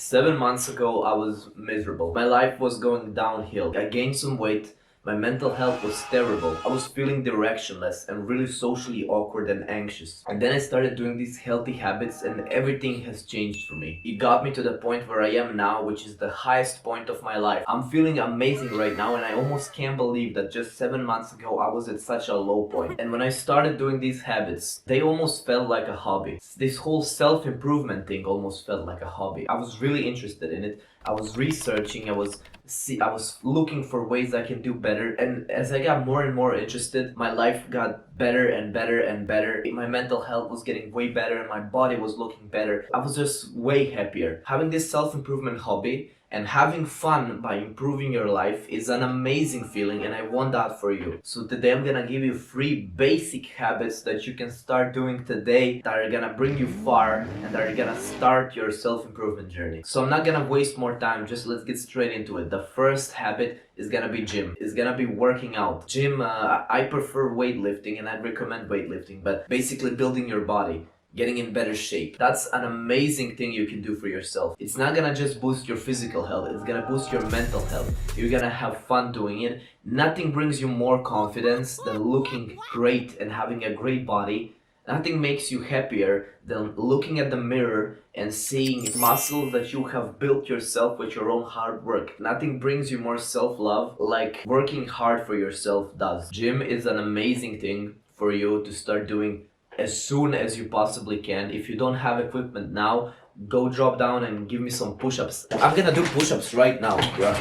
7 months ago, I was miserable. My life was going downhill. I gained some weight. My mental health was terrible. I was feeling directionless and really socially awkward and anxious. And then I started doing these healthy habits and everything has changed for me. It got me to the point where I am now, which is the highest point of my life. I'm feeling amazing right now and I almost can't believe that just 7 months ago I was at such a low point. And when I started doing these habits, they almost felt like a hobby. This whole self-improvement thing almost felt like a hobby. I was really interested in it. I was researching, I was looking for ways I can do better, and as I got more and more interested, my life got better and better and better. My mental health was getting way better and my body was looking better. I was just way happier. Having this self-improvement hobby and having fun by improving your life is an amazing feeling, and I want that for you. So today I'm gonna give you 3 basic habits that you can start doing today that are gonna bring you far and that are gonna start your self-improvement journey. So I'm not gonna waste more time, just let's get straight into it. The first habit is gonna be gym. It's gonna be working out. Gym, I prefer weightlifting and I recommend weightlifting, but basically building your body, getting in better shape. That's an amazing thing you can do for yourself. It's not gonna just boost your physical health, it's gonna boost your mental health. You're gonna have fun doing it. Nothing brings you more confidence than looking great and having a great body. Nothing makes you happier than looking at the mirror and seeing muscles that you have built yourself with your own hard work. Nothing brings you more self-love like working hard for yourself does. Gym is an amazing thing for you to start doing as soon as you possibly can. If you don't have equipment now, go drop down and give me some push-ups. I'm gonna do push-ups right now, bro.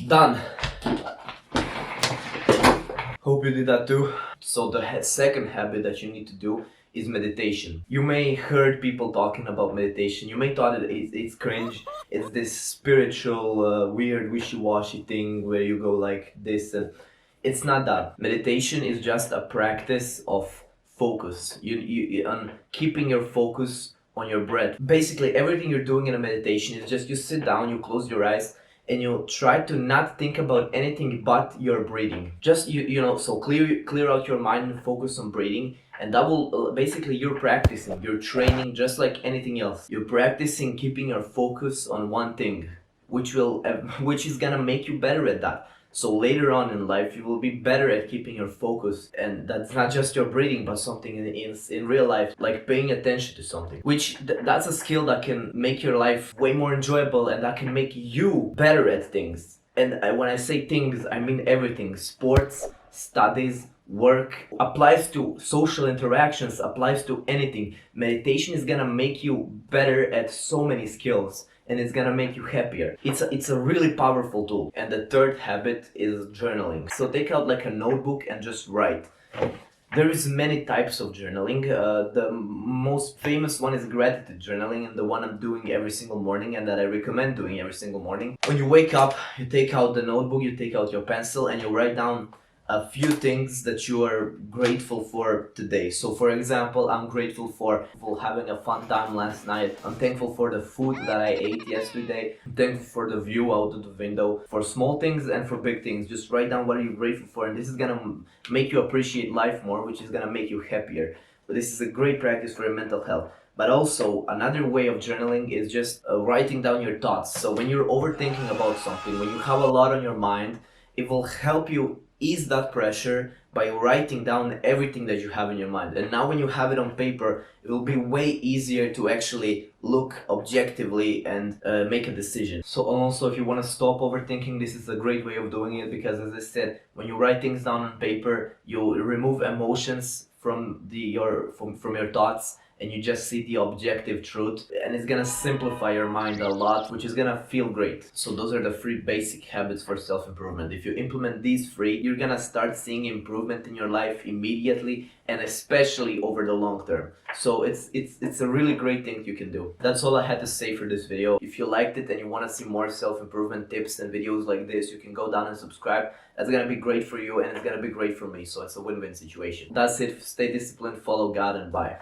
Done. Hope you did that too. So the second habit that you need to do is meditation. You may heard people talking about meditation. You may thought it's cringe. It's this spiritual, weird, wishy-washy thing where you go like this. And it's not that. Meditation is just a practice of focus. You on keeping your focus on your breath. Basically, everything you're doing in a meditation is just you sit down, you close your eyes, and you try to not think about anything but your breathing. Just so clear out your mind and focus on breathing, and that will basically you're practicing, you're training just like anything else. You're practicing keeping your focus on one thing, which is gonna make you better at that. So later on in life, you will be better at keeping your focus, and that's not just your breathing, but something in real life, like paying attention to something. That's a skill that can make your life way more enjoyable, and that can make you better at things. And when I say things, I mean everything. Sports, studies, work, applies to social interactions, applies to anything. Meditation is gonna make you better at so many skills, and it's gonna make you happier. It's a really powerful tool. And the third habit is journaling. So take out like a notebook and just write. There is many types of journaling. The most famous one is gratitude journaling, and the one I'm doing every single morning and that I recommend doing every single morning. When you wake up, you take out the notebook, you take out your pencil, and you write down a few things that you are grateful for today. So for example, I'm grateful for having a fun time last night. I'm thankful for the food that I ate yesterday. I'm thankful for the view out of the window. For small things and for big things, just write down what are you grateful for, and this is gonna make you appreciate life more, which is gonna make you happier. But this is a great practice for your mental health. But also, another way of journaling is just writing down your thoughts. So when you're overthinking about something, when you have a lot on your mind, it will help you ease that pressure by writing down everything that you have in your mind. And now when you have it on paper, it will be way easier to actually look objectively and make a decision. So also, if you want to stop overthinking, this is a great way of doing it, because as I said, when you write things down on paper, you remove emotions from your thoughts, and you just see the objective truth, and it's gonna simplify your mind a lot, which is gonna feel great. So those are the 3 basic habits for self-improvement. If you implement these 3, you're gonna start seeing improvement in your life immediately, and especially over the long term. So it's a really great thing you can do. That's all I had to say for this video. If you liked it and you want to see more self-improvement tips and videos like this, you can go down and subscribe. That's gonna be great for you, and it's gonna be great for me, so it's a win-win situation. That's it. Stay disciplined, follow God, and bye.